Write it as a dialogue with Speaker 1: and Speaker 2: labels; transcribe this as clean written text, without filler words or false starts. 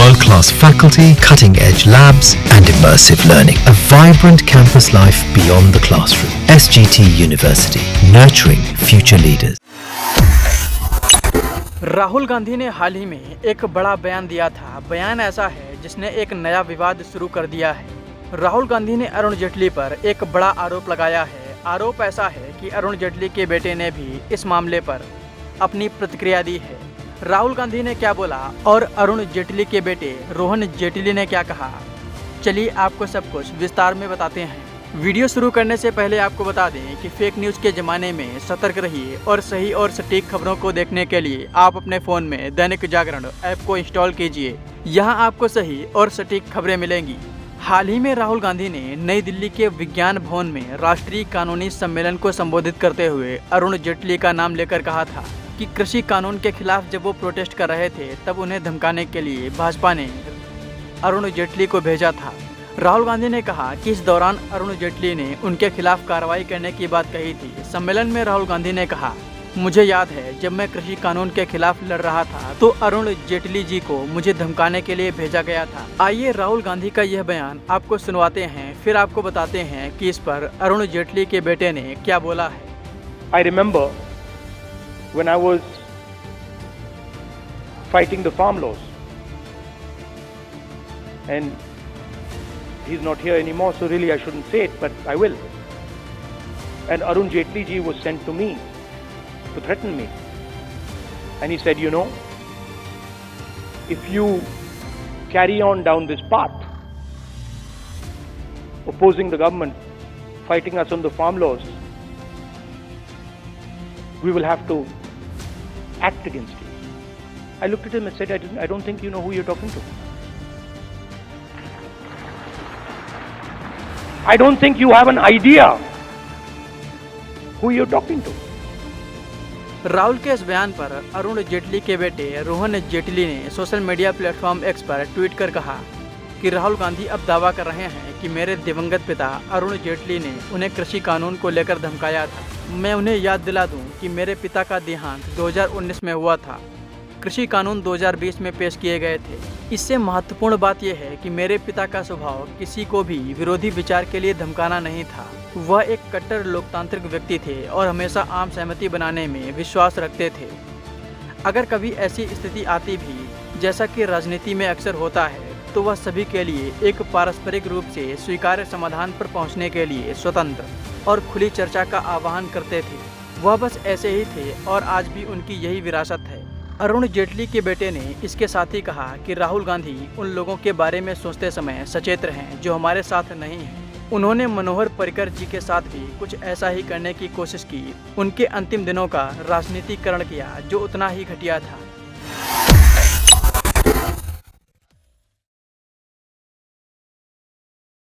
Speaker 1: world-class faculty, cutting-edge labs and immersive learning. A vibrant campus life beyond the classroom. SGT University, nurturing future leaders.
Speaker 2: Rahul Gandhi ने हाल ही में एक बड़ा बयान दिया था। बयान ऐसा है जिसने एक नया विवाद शुरू कर दिया है। राहुल गांधी ने अरुण जेटली पर एक बड़ा आरोप लगाया है। आरोप ऐसा है कि अरुण जेटली के बेटे ने भी इस मामले पर अपनी प्रतिक्रिया दी है। राहुल गांधी ने क्या बोला और अरुण जेटली के बेटे रोहन जेटली ने क्या कहा, चलिए आपको सब कुछ विस्तार में बताते हैं। वीडियो शुरू करने से पहले आपको बता दें कि फेक न्यूज़ के ज़माने में सतर्क रहिए और सही और सटीक खबरों को देखने के लिए आप अपने फ़ोन में दैनिक जागरण ऐप को इंस्टॉल कीजिए। यहाँ आपको सही और सटीक खबरें मिलेंगी। हाल ही में राहुल गांधी ने नई दिल्ली के विज्ञान भवन में राष्ट्रीय कानूनी सम्मेलन को संबोधित करते हुए अरुण जेटली का नाम लेकर कहा था कि कृषि कानून के खिलाफ जब वो प्रोटेस्ट कर रहे थे तब उन्हें धमकाने के लिए भाजपा ने अरुण जेटली को भेजा था। राहुल गांधी ने कहा कि इस दौरान अरुण जेटली ने उनके खिलाफ कार्रवाई करने की बात कही थी। सम्मेलन में राहुल गांधी ने कहा, मुझे याद है जब मैं कृषि कानून के खिलाफ लड़ रहा था तो अरुण जेटली जी को मुझे धमकाने के लिए भेजा गया था। आइए राहुल गांधी का यह बयान आपको सुनवाते हैं, फिर आपको बताते हैं कि इस पर अरुण जेटली के बेटे ने क्या बोला है।
Speaker 3: I remember when I was fighting the farm laws, and he's not here anymore, so really I shouldn't say it, but I will. And Arun Jaitley ji was sent to me to threaten me. And he said, you know, if you carry on down this path, opposing the government, fighting us on the farm laws, we will have to act against you. I looked at him and said, I don't think you know who you're talking to. I don't think you have an idea who you're talking to.
Speaker 2: Rahul के इस बयान पर अरुण जेटली के बेटे रोहन जेटली ने social media platform x पर tweet कर कहा कि राहुल गांधी अब दावा कर रहे हैं कि मेरे दिवंगत पिता अरुण जेटली ने उन्हें कृषि कानून को लेकर धमकाया था। मैं उन्हें याद दिला दूं कि मेरे पिता का देहांत 2019 में हुआ था। कृषि कानून 2020 में पेश किए गए थे। इससे महत्वपूर्ण बात यह है कि मेरे पिता का स्वभाव किसी को भी विरोधी विचार के लिए धमकाना नहीं था। वह एक कट्टर लोकतांत्रिक व्यक्ति थे और हमेशा आम सहमति बनाने में विश्वास रखते थे। अगर कभी ऐसी स्थिति आती भी, जैसा कि राजनीति में अक्सर होता है, तो वह सभी के लिए एक पारस्परिक रूप से स्वीकार्य समाधान पर पहुंचने के लिए स्वतंत्र और खुली चर्चा का आह्वान करते थे। वह बस ऐसे ही थे और आज भी उनकी यही विरासत है। अरुण जेटली के बेटे ने इसके साथ ही कहा कि राहुल गांधी उन लोगों के बारे में सोचते समय सचेत रहें जो हमारे साथ नहीं हैं। उन्होंने मनोहर पर्रिकर जी के साथ भी कुछ ऐसा ही करने की कोशिश की। उनके अंतिम दिनों का राजनीतिकरण किया जो उतना ही घटिया था।